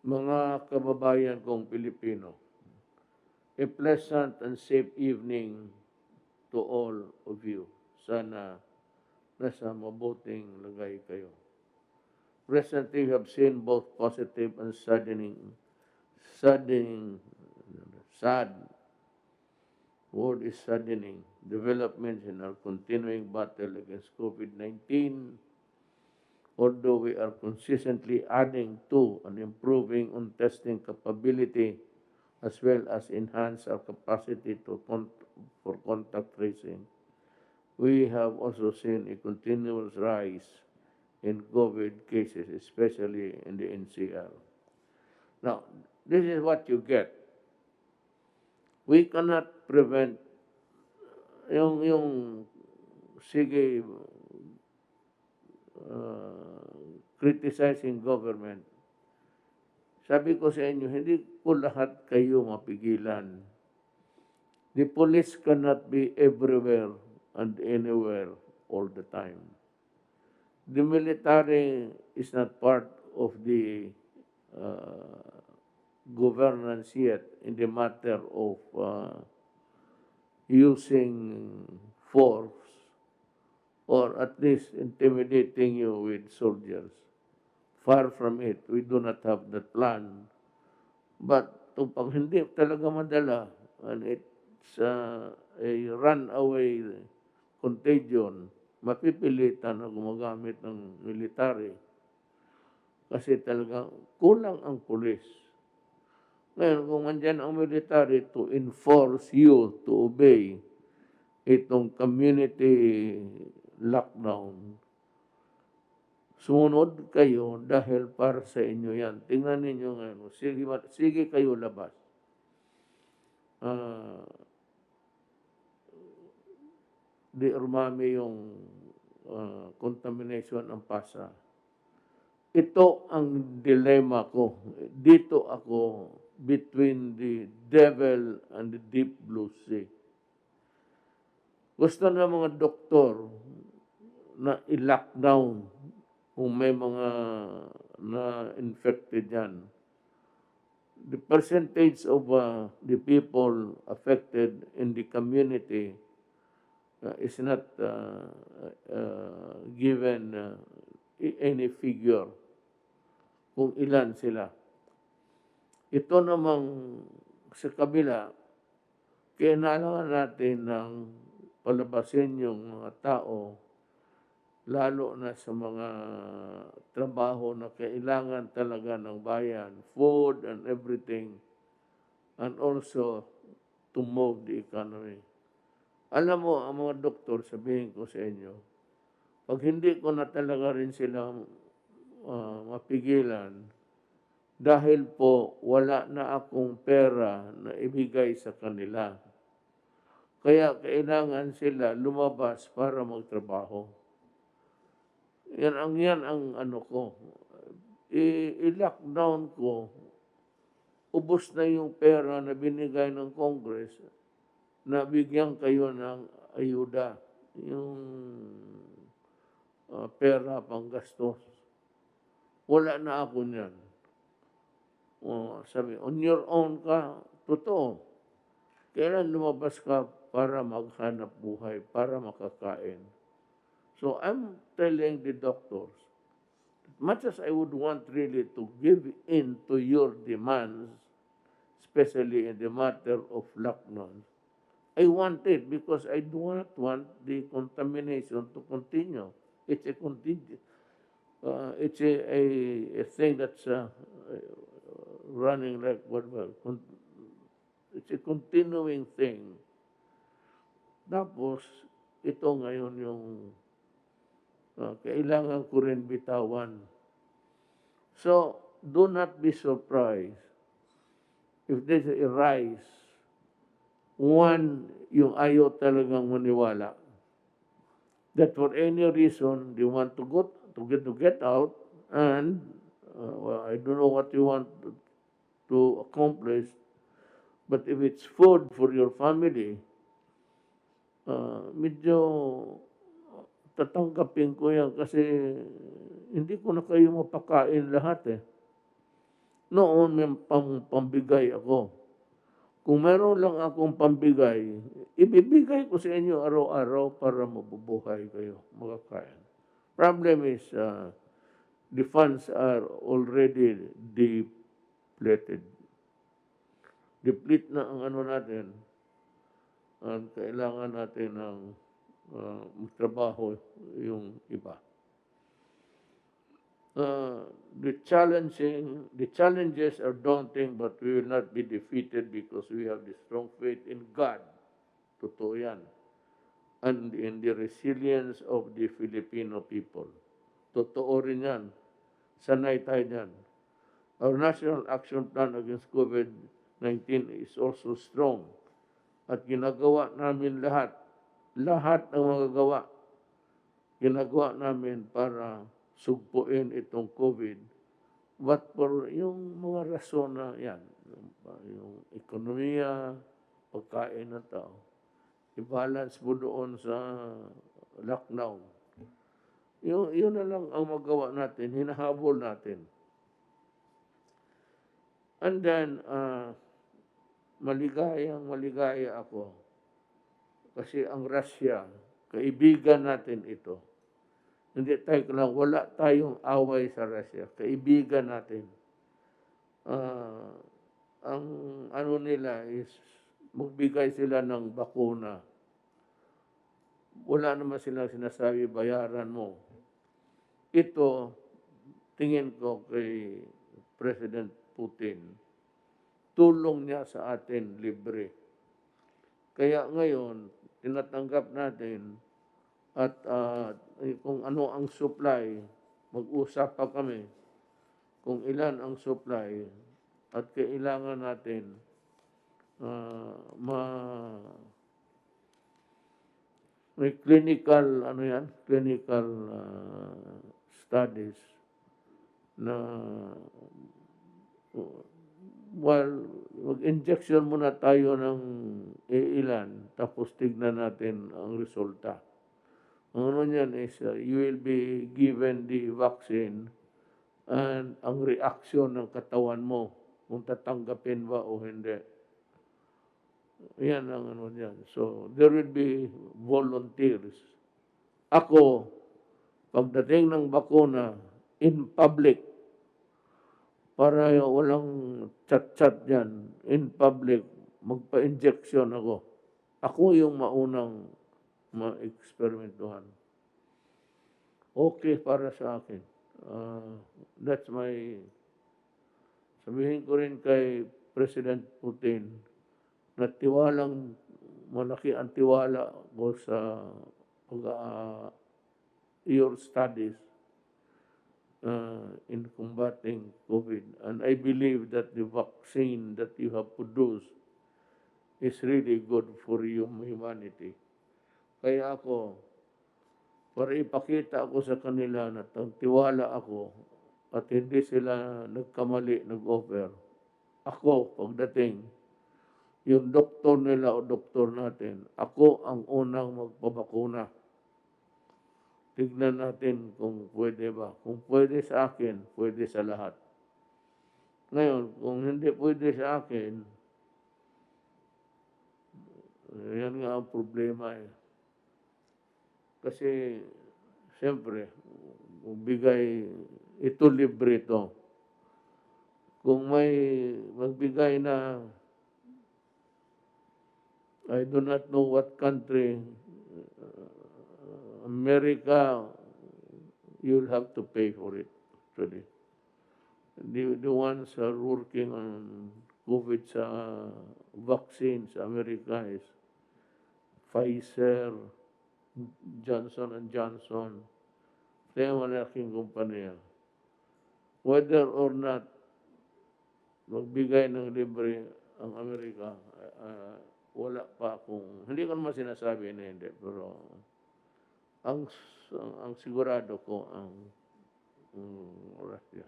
Mga kababayan kong Pilipino, a pleasant and safe evening to all of you. Sana nasa mabuting lagay kayo. Recently, we have seen both positive and saddening, sad, word is saddening, developments in our continuing battle against COVID-19, although we are consistently adding to and improving on testing capability as well as enhance our capacity for contact tracing. We have also seen a continuous rise in COVID cases, especially in the NCR. Now, this is what you get. We cannot prevent yung sige criticizing government. Sabi ko sa inyo, hindi ko lahat kayo mapigilan. The police cannot be everywhere and anywhere all the time. The military is not part of the governance yet in the matter of using force or at least intimidating you with soldiers. Far from it. We do not have that plan. But pag hindi talaga madala, and it's a runaway contagion, mapipilitan na gumagamit ng military kasi talaga kulang ang pulis. Ngayon, kung andyan ang military to enforce you to obey itong community lockdown, sumunod kayo dahil para sa inyo yan. Tingnan ninyo ngayon, sige kayo labas. Di umami yung contamination ng pasa. Ito ang dilemma ko. Dito ako between the devil and the deep blue sea. Gusto na mga doktor na i-lockdown kung may mga na-infected yan. The percentage of the people affected in the community is not given any figure kung ilan sila. Ito namang sa kabila, kailangan natin ng palabasin yung mga tao, lalo na sa mga trabaho na kailangan talaga ng bayan, food and everything, and also to move the economy. Alam mo, ang mga doktor, sabihin ko sa inyo, pag hindi ko na talaga rin sila mapigilan, dahil po wala na akong pera na ibigay sa kanila. Kaya kailangan sila lumabas para magtrabaho. Yan ang ano ko. I-lockdown ko, ubos na yung pera na binigay ng Congress na bigyan kayo ng ayuda, yung pera pang gastos. Wala na ako niyan. Sabi, on your own ka, totoo. Kailan lumabas ka para maghanap buhay, para makakain. So I'm telling the doctors, much as I would want really to give in to your demands, especially in the matter of lockdown, I want it because I do not want the contamination to continue. It's a it's a thing that's running like it's a continuing thing. Tapos, ito ngayon yung kailangan ko rin bitawan. So, do not be surprised if there's a rise. One, yung ayaw talagang maniwala that for any reason they want to get out and well, I don't know what you want to accomplish, but if it's food for your family, medyo tatanggapin ko yan kasi hindi ko na kayo mapakain lahat eh. Noon may pambigay ako. Kung meron lang akong pambigay, ibibigay ko sa inyo araw-araw para mabubuhay kayo, makakain. Problem is, the funds are already depleted. Deplete na ang ano natin, at kailangan natin ng magtrabaho yung iba. The challenges are daunting, but we will not be defeated because we have the strong faith in God. Totoo yan. And in the resilience of the Filipino people. Totoo rin yan. Sanay tayo dyan. Our National Action Plan against COVID-19 is also strong. At ginagawa namin lahat. Lahat ng magagawa. Ginagawa namin para sugpuin itong COVID. But for yung mga rason na yan, yung ekonomiya, pagkain ng tao, i-balance mo doon sa lockdown. Yun na lang ang magawa natin, hinahabol natin. And then, maligaya ako. Kasi ang Russia, kaibigan natin ito. Hindi tayo lang, wala tayong away sa Russia. Kaibigan natin. Ang ano nila is magbigay sila ng bakuna. Wala naman silang sinasabi, bayaran mo. Ito, tingin ko kay President Putin, tulong niya sa atin libre. Kaya ngayon, tinatanggap natin at kung ano ang supply, mag-usap pa kami kung ilan ang supply at kailangan natin may clinical studies na mag-injection muna tayo ng ilan tapos tignan natin ang resulta. Ang ano niyan is you will be given the vaccine and ang reaction ng katawan mo kung tatanggapin ba o hindi. Yan ang ano niyan. So, there will be volunteers. Ako, pagdating ng bakuna, in public, para walang chat-chat dyan, in public, magpa-injection ako. Ako yung maunang ma-experimentuhan. Okay para sa akin. That's my... Sabihin ko rin kay President Putin na tiwalang malaki ang tiwala ko sa your studies in combating COVID. And I believe that the vaccine that you have produced is really good for humanity. Kaya ako, para ipakita ako sa kanila na tiwala ako at hindi sila nagkamali, nag-offer. Ako, pagdating, yung doktor nila o doktor natin, ako ang unang magpabakuna. Tignan natin kung pwede ba. Kung pwede sa akin, pwede sa lahat. Ngayon, kung hindi pwede sa akin, yan nga ang problema eh. Kasi, siyempre, bigay, ito libre ito. Kung may magbigay na, I do not know what country, America, you'll have to pay for it, actually. The ones are working on COVID sa vaccine sa Amerika is Pfizer, Johnson & Johnson. Kaya malaking kumpanya. Whether or not magbigay ng libre ang Amerika, wala pa akong, hindi ko naman sinasabi na hindi, pero ang sigurado ko ang Russia.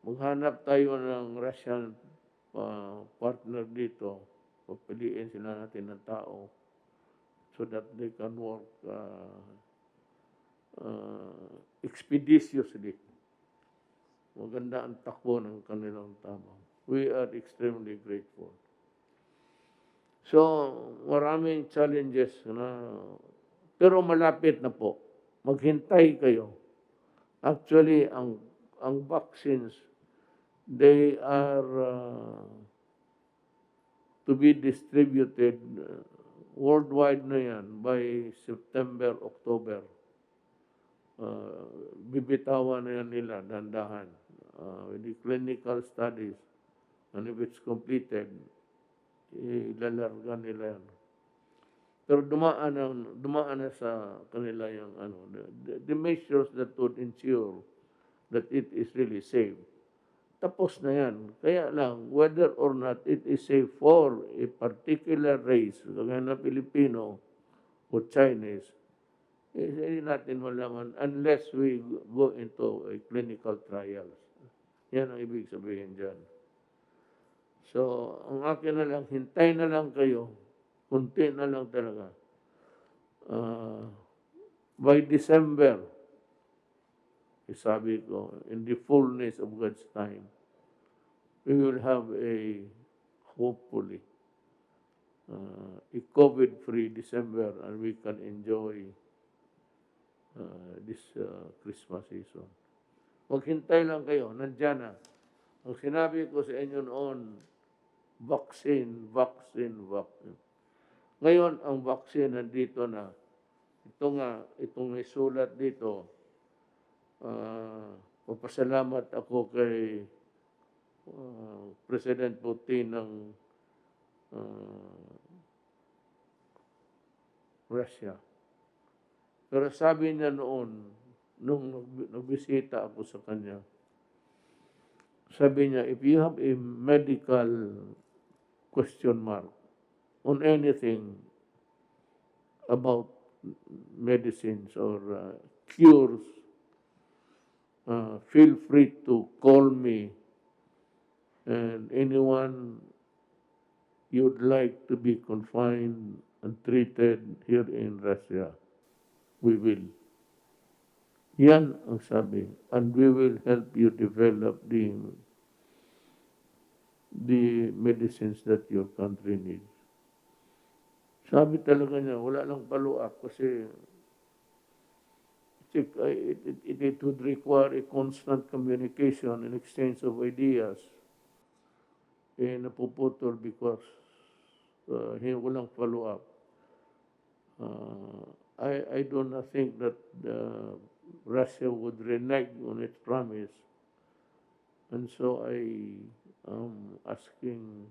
Maghanap tayo ng Russian partner dito, papiliin sila natin ng tao so that they can work expeditiously. Maganda ang takbo ng kanilang tama. We are extremely grateful. So, maraming challenges na, pero malapit na po. Maghintay kayo. Actually, ang vaccines, they are to be distributed worldwide na yan by September, October. Bibitawan na yan nila, dandahan. With the clinical studies, and if it's completed, ilalarga nila yan. Pero dumaan na sa kanila yung the measures that would ensure that it is really safe. Tapos na yan. Kaya lang, whether or not it is safe for a particular race, kagaya na Pilipino o Chinese, hindi natin malaman unless we go into a clinical trials. Yan ang ibig sabihin dyan. So, ang akin na lang, hintay na lang kayo. Kunti na lang talaga. By December, sabi ko, in the fullness of God's time, we will have hopefully, a COVID-free December and we can enjoy this Christmas season. Maghintay lang kayo, nandyan na. Ang sinabi ko sa inyo noon, vaccine. Ngayon, ang vaccine nandito na. Itong isulat dito, papasalamat ako kay President Putin ng Russia. Pero sabi niya noon, nung nagbisita ako sa kanya, sabi niya, if you have a medical question mark on anything about medicines or cures, feel free to call me, and anyone you'd like to be confined and treated here in Russia, we will. Yan ang sabi. And we will help you develop the medicines that your country needs. Sabi talaga niya, wala lang follow-up kasi it would require a constant communication and exchange of ideas. Napuputol because walang follow-up. I do not think that Russia would renege on its promise. And so I am asking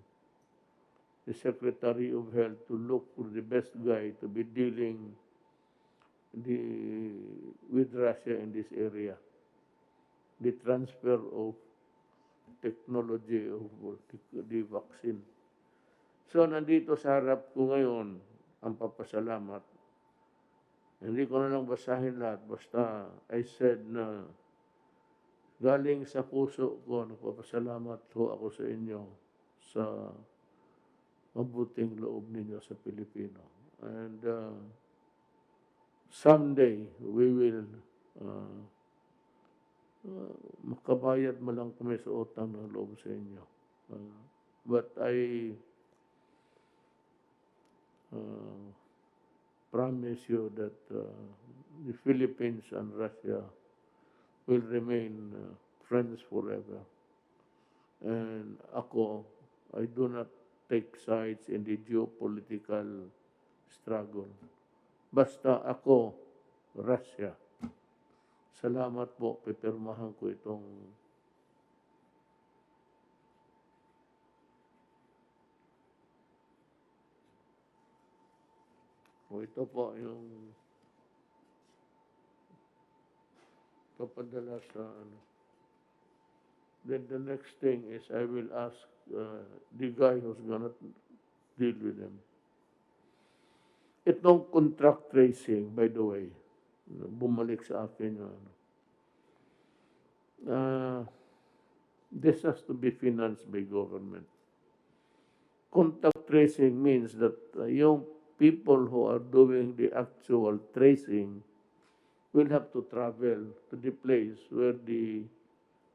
the Secretary of Health to look for the best guy to be dealing with Russia in this area. The transfer of technology of the vaccine. So, nandito sa harap ko ngayon ang papasalamat. Hindi ko na lang basahin lahat. Basta I said na galing sa puso ko, nagpapasalamat ho ako sa inyo sa mabuting loob ninyo sa Pilipino. And someday, we will makabayad mo lang kami sa utang ng loob sa inyo. But I promise you that the Philippines and Russia will remain friends forever. And ako, I do not take sides in the geopolitical struggle. Basta ako, Russia. Salamat po, pipirmahan ko itong ito po yung papadala sa Then the next thing is I will ask the guy who's gonna deal with them. Itong contract tracing, by the way, bumalik sa akin yung this has to be financed by government. Contact tracing means that yung people who are doing the actual tracing will have to travel to the place where the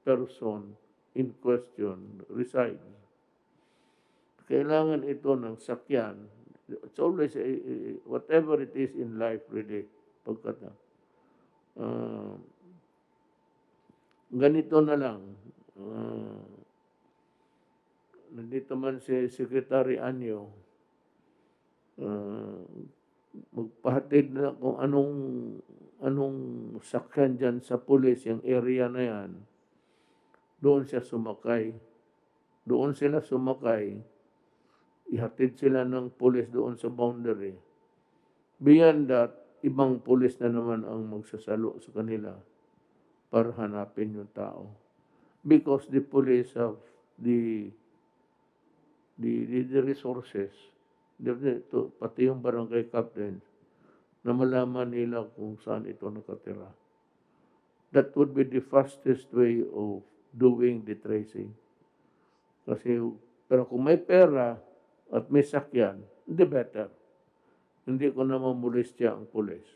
person in question resides. Kailangan ito ng sakyan. It's always, whatever it is in life really, pagkat ganito na lang, nandito man si Secretary Anyo, magpahatid na kung anong sakyan dyan sa pulis, yung area na yan, doon siya sumakay. Doon sila sumakay, ihatid sila ng pulis doon sa boundary. Beyond that, ibang pulis na naman ang magsasalo sa kanila para hanapin yung tao. Because the police have the resources, pati yung barangay captain, na malaman nila kung saan ito nakatira. That would be the fastest way of doing the tracing. Kasi, pero kung may pera at may sakyan, the better. Hindi ko na mamulestya ang pulis.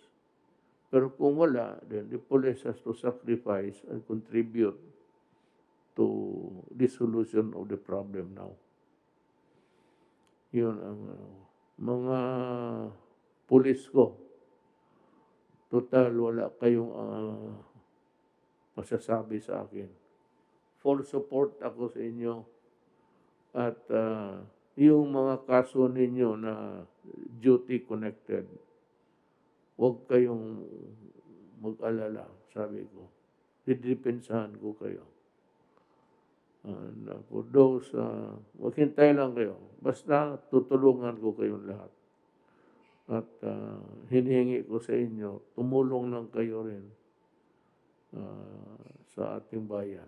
Pero kung wala, then the police has to sacrifice and contribute to the solution of the problem now. Yun ang mga pulis ko. Total, wala kayong masasabi sa akin. Full support ako sa inyo. At yung mga kaso ninyo na duty connected, huwag kayong mag-alala, sabi ko. Didepensahan ko kayo. And for those, maghintay lang kayo. Basta tutulungan ko kayong lahat. At hinihingi ko sa inyo, tumulong lang kayo rin sa ating bayan.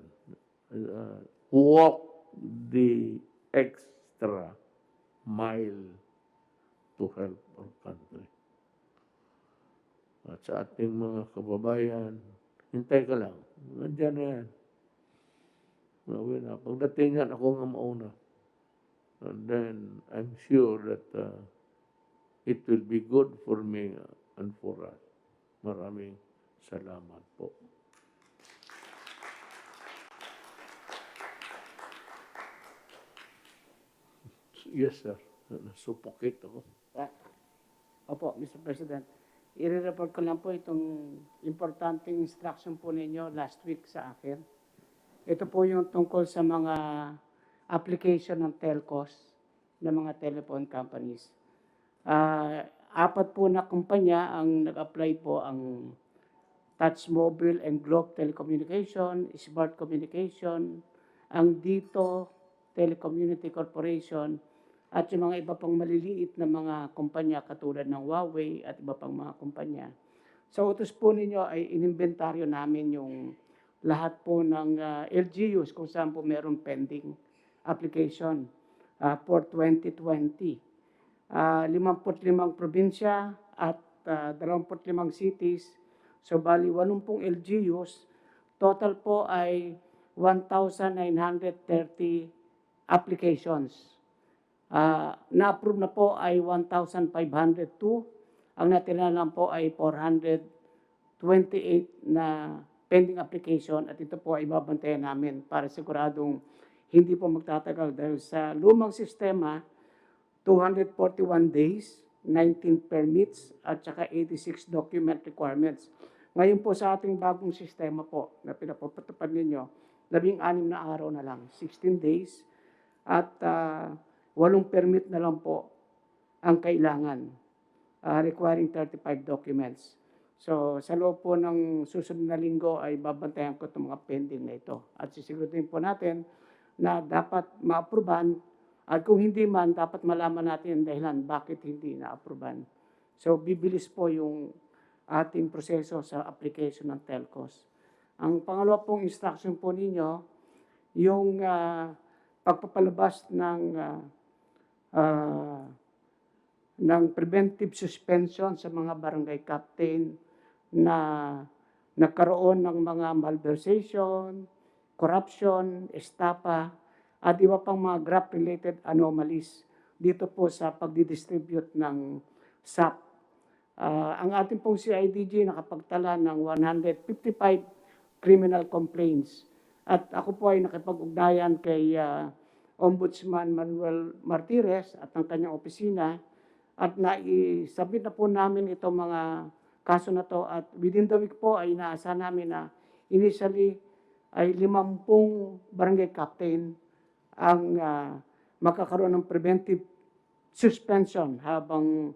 Walk the extra mile to help our country. At sa ating mga kababayan, hintay ka lang. Nandiyan na yan. Pagdating yan, ako nga mauna. And then, I'm sure that it will be good for me and for us. Maraming salamat po. Yes, sir. Nasupokit ako. Opo, Mr. President. I-report ko lang po itong importanteng instruction po ninyo last week sa akin. Ito po yung tungkol sa mga application ng telcos ng mga telephone companies. Apat po na kumpanya ang nag-apply po, ang Touch Mobile and Globe Telecommunication, Smart Communication, ang Dito Telecommunity Corporation, at yung mga iba pang maliliit na mga kumpanya katulad ng Huawei at iba pang mga kumpanya. Sa utos po ninyo ay inimbentaryo namin yung lahat po ng LGUs kung saan po meron pending application for 2020. 55 probinsya at 25 cities. So bali 80 LGUs. Total po ay 1,930 applications. Na-approve na po ay 1,502. Ang natira lang po ay 428 na pending application at ito po ay babantayan namin para siguradong hindi po magtatagal dahil sa lumang sistema, 241 days, 19 permits at saka 86 document requirements. Ngayon po sa ating bagong sistema po na pinapapatupad ninyo, 16 na araw na lang, 16 days at 8 permit na lang po ang kailangan, requiring 35 documents. So, sa loob po ng susunod na linggo ay babantayan ko itong mga pending na ito. At sisiguraduhin po natin na dapat ma-aproban at kung hindi man, dapat malaman natin ang dahilan bakit hindi na-aproban. So, bibilis po yung ating proseso sa application ng telcos. Ang pangalawa pong instruction po ninyo, yung pagpapalabas ng preventive suspension sa mga barangay captain na nagkaroon ng mga malversation, corruption, estafa, at iba pang mga graft-related anomalies dito po sa pagdidistribute ng SAP. Ang ating pong CIDG nakapagtala ng 155 criminal complaints At ako po ay nakipag-ugnayan kay Ombudsman Manuel Martires at ang kanyang opisina at naisabit na po namin itong mga kaso na to at within the week po ay inaasahan namin na initially ay 50 barangay captain ang makakaroon ng preventive suspension habang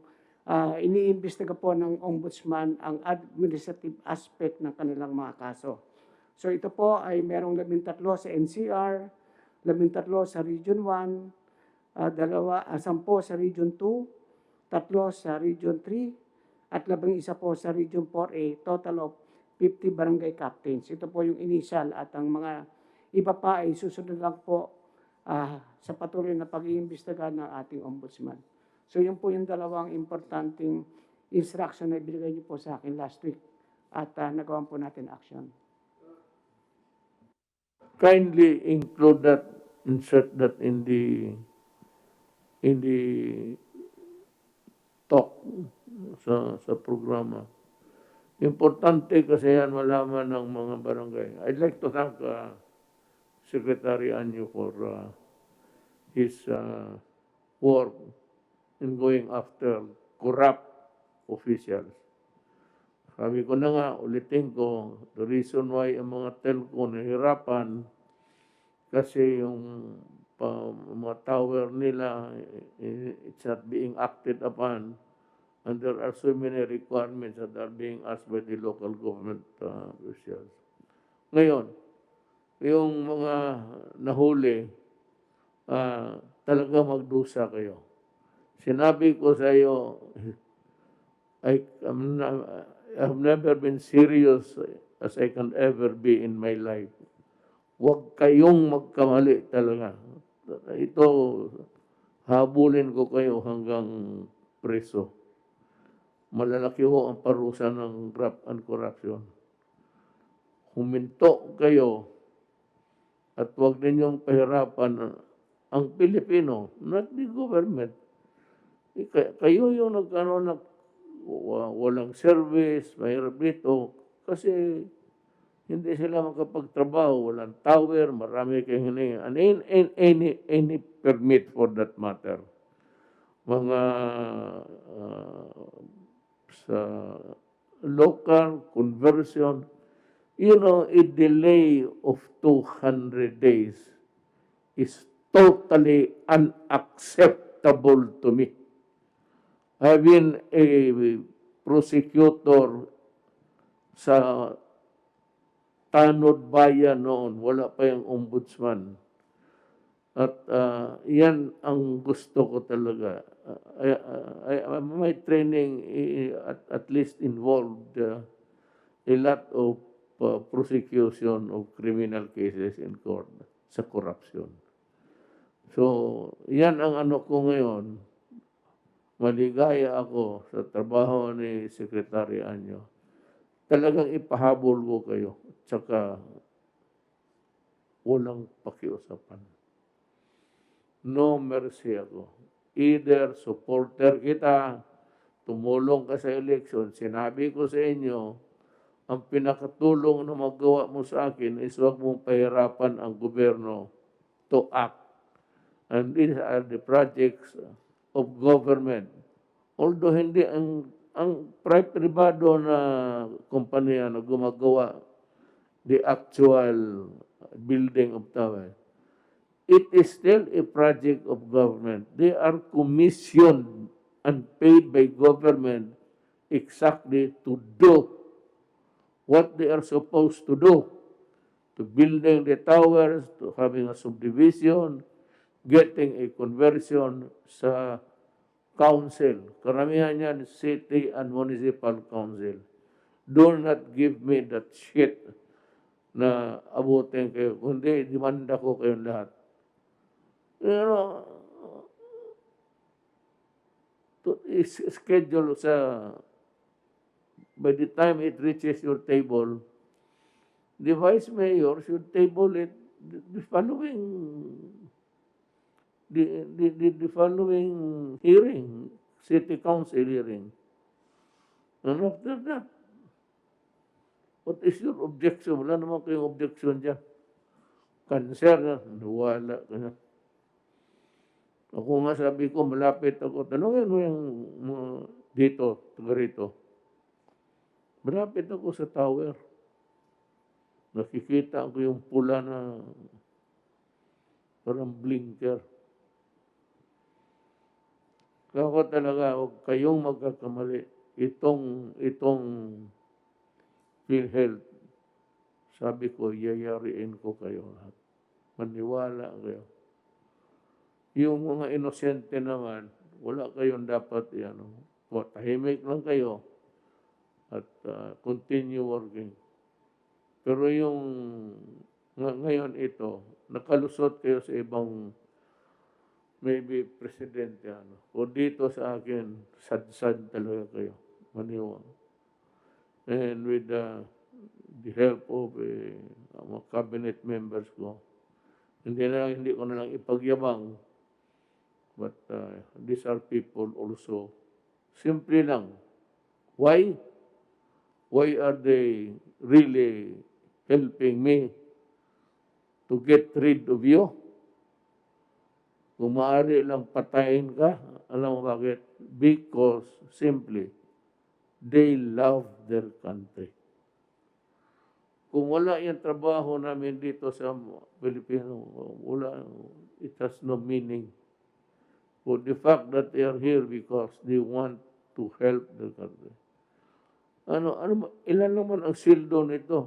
iniimbestiga po ng ombudsman ang administrative aspect ng kanilang mga kaso. So ito po ay merong 13 sa NCR, 13 sa Region 1, 10 sa Region 2, 3 sa Region 3, at 11 po sa Region 4A, total of 50 barangay captains. Ito po yung initial at ang mga iba pa ay susunod lang po sa patuloy na pag-iimbestiga ng ating ombudsman. So yun po yung dalawang importanteng instruction na ibigay niyo po sa akin last week at nagawan po natin action. Kindly include that, insert that in the talk sa programa. Importante kasi yan malaman ng mga barangay. I'd like to thank Secretary Anyo for his work in going after corrupt officials. Sabi ko na nga, ulitin ko, the reason why ang mga telco nahirapan kasi yung mga tower nila, it's not being acted upon, and there are so many requirements that are being asked by the local government officials. Ngayon, yung mga nahuli, talaga magdusa kayo. Sinabi ko sa iyo, I have never been serious as I can ever be in my life. Huwag kayong magkamali talaga. Ito, habulin ko kayo hanggang preso. Malalaki ho ang parusa ng graft and corruption. Huminto kayo at huwag ninyong pahirapan ang Pilipino, not the government. Kayo yung walang service, mahirap dito, kasi hindi sila makapagtrabaho, walang tower, marami kayong hiningi. And any permit for that matter. Mga sa local conversion, a delay of 200 days is totally unacceptable to me. I've been a prosecutor sa Tanod Bayan noon, wala pa yung ombudsman. At yan ang gusto ko talaga. My training at least involved a lot of prosecution of criminal cases in court sa corruption. So, yan ang ano ko ngayon. Maligaya ako sa trabaho ni Secretary Anyo. Talagang ipahabol ko kayo. At saka, walang pakiusapan. No mercy ako. Either supporter kita, tumulong ka sa election, sinabi ko sa inyo, ang pinakatulong na magawa mo sa akin is huwag mong pahirapan ang gobyerno to act. And these are the projects of government. Although hindi ang privado na kumpanya na gumagawa the actual building of tower, it is still a project of government. They are commissioned and paid by government exactly to do what they are supposed to do, to building the towers, to having a subdivision, getting a conversion sa council. Karamihan yan, city and municipal council. Do not give me that shit na abutin kayo. Kundi, demanda ko kayong lahat. Schedule sa, by the time it reaches your table, the vice mayor should table it the following hearing, city council hearing. And after that, what is your objection? Wala naman kayong objection dyan. cancer, wala ka na. Ako nga sabi ko, malapit ako, tanungin mo yung mga dito, taga rito. Malapit ako sa tower. Nakikita ko yung pula na parang blinker. Kaya ako talaga, huwag kayong magkakamali. Itong PhilHealth, sabi ko, yayariin ko kayo lahat. Maniwala kayo. Yung mga inosente naman, wala kayong dapat, tahimik lang kayo at continue working. Pero yung ngayon ito, nakalusot kayo sa ibang maybe presidente, o dito sa akin, sad-sad talaga kayo. Maniwala. And with the help of mga cabinet members ko, hindi ko na lang ipagyabang, but these are people also. Simple lang. Why? Why are they really helping me to get rid of you? Kung maaari lang patayin ka, alam mo bakit? Because simply, they love their country. Kung wala yung trabaho namin dito sa Pilipino, wala, it has no meaning. But the fact that they are here because they want to help the country. Ilan naman ang sildo nito?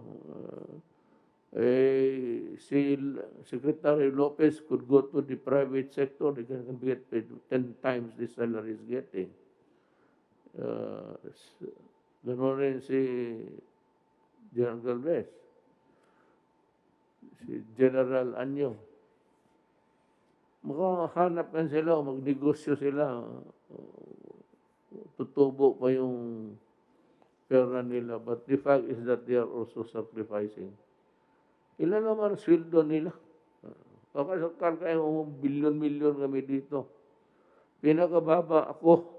Si Secretary Lopez could go to the private sector, they can get paid 10 times the salary is getting. Ganoon rin si General Galvez, si General Anyo. Makahanap kan sila, magnegosyo sila, tutubo pa yung pera nila. But the fact is that they are also sacrificing. Ilan naman sweldo nila? Kakasakal kayo, bilyon-milyon kami dito. Pinakababa ako,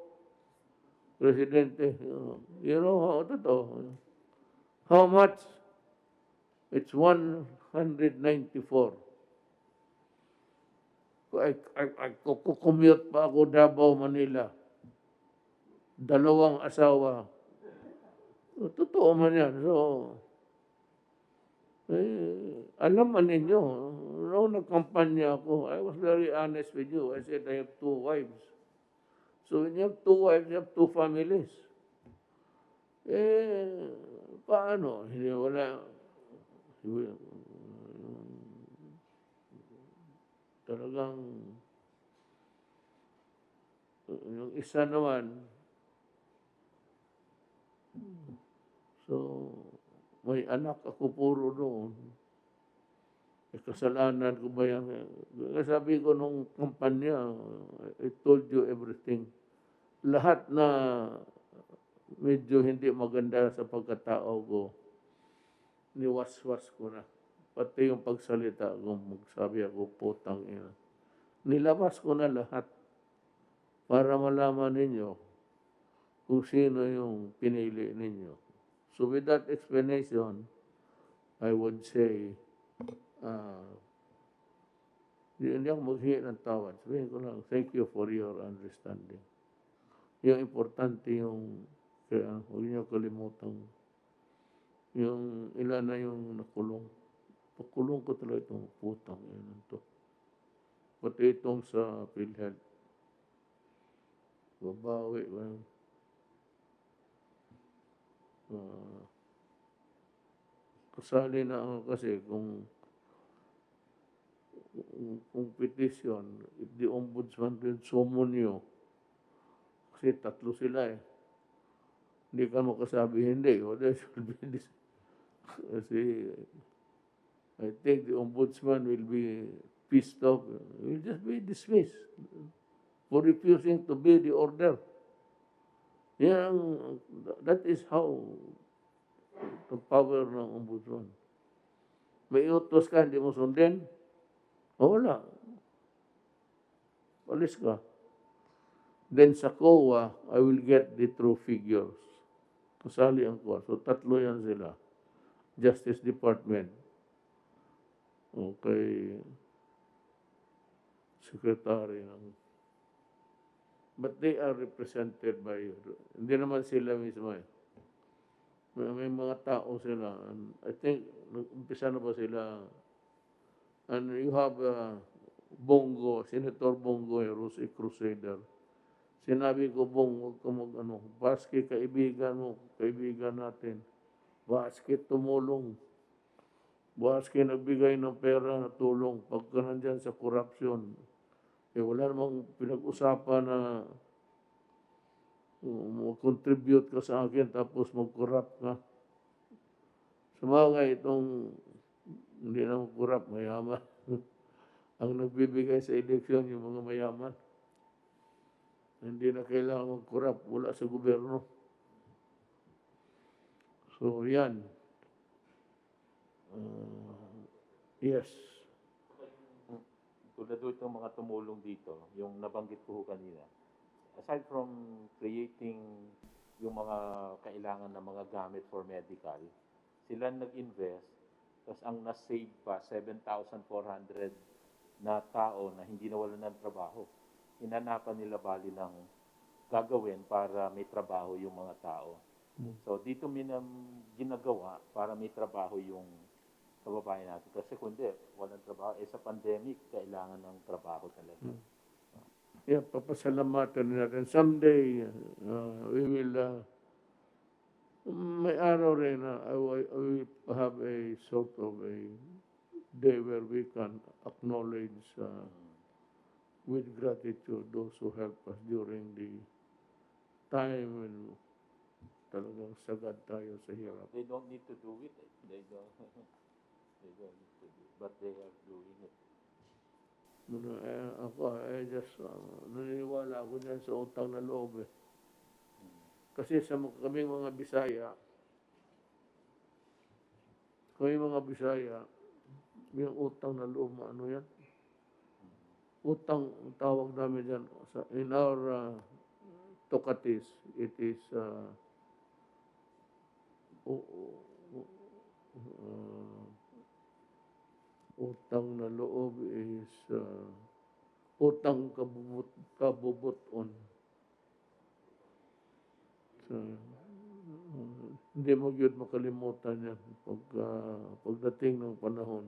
Presidente. You know, totoo. How much? It's 194. Kukumute pa ako Davao, Manila. 2 asawa. Totoo man yan. So, alam man ninyo, noong nagkampanya ako, I was very honest with you. I said, I have 2 wives. So when you have 2 wives, you have 2 families. Paano? Hindi, wala. Talagang, yung isa naman, so, may anak ako puro doon. Kasalanan ko ba yan? Sabi ko nung kampanya, I told you everything. Lahat na medyo hindi maganda sa pagkatao ko, niwas-was ko na. Pati yung pagsalita ko, magsabi ako, putang ina. Nilabas ko na lahat para malaman ninyo kung sino yung pinili ninyo. So with that explanation, I would say, hindi ako maghingi ng tawad. Sabihin ko lang, thank you for your understanding. Yung importante yung, kaya huwag niyo kalimutan, yung ilan na yung nakulong. Pakulong ko talaga itong putang yun to. Pati itong sa PhilHealth. Babawi ba yun? Kasali na ako kasi kung petition, if the ombudsman will summon you, kasi 3 sila eh. Hindi ka makasabi hindi. There should be this. Kasi I think the ombudsman will be pissed off. Will just be dismissed for refusing to obey the order. That is how the power ng ombudsman. May utos ka, hindi mo sundin, wala. Alis ka. Then sa COA, I will get the true figures. Kasali ang COA. So 3 yan sila. Justice Department, o kay secretary ng, but they are represented by, hindi naman sila mismo eh. May mga tao sila. And I think, nag-umpisa na ba sila? And you have Bongo, Senator Bongo, who's a crusader. Sinabi ko, Bong, huwag ka mag-ano, basket kaibigan mo, kaibigan natin. Basket tumulong. Basket nagbigay ng pera na tulong pagka nandyan sa korupsyon. Eh wala namang pinag-usapan na mag-contribute ka sa akin tapos mag-corrupt ka. Sumagay itong hindi na mag-corrupt, mayaman. Ang nagbibigay sa eleksyon yung mga mayaman. Hindi na kailangan mag-corrupt, wala sa gobyerno. So yan. Yes. Tulad po itong mga tumulong dito, yung nabanggit ko kanina, aside from creating yung mga kailangan ng mga gamit for medical, sila nag-invest, tapos ang na-save pa, 7,400 na tao na hindi nawalan ng trabaho. Hinanapan nila bali ng gagawin para may trabaho yung mga tao. So dito ginagawa para may trabaho yung kababayan natin. Kasi kung hindi, walang trabaho. Eh sa pandemic, kailangan ng trabaho talaga. Yeah, papasalamatan natin. Someday, we will, may araw rin na I will have a sort of a day where we can acknowledge with gratitude those who helped us during the time when talagang sagad tayo sa hirap. They don't need to do it. They don't need to do it. But they are doing it. Ako, just naniniwala ako dyan sa utang na loob eh. Kasi sa kaming mga Bisaya, yung utang na loob, ano yan? Utang, ang tawag namin dyan. In our Tokatis, it is utang na loob is utang kabubuton. So, hindi mo yun makalimutan yan pagdating ng panahon.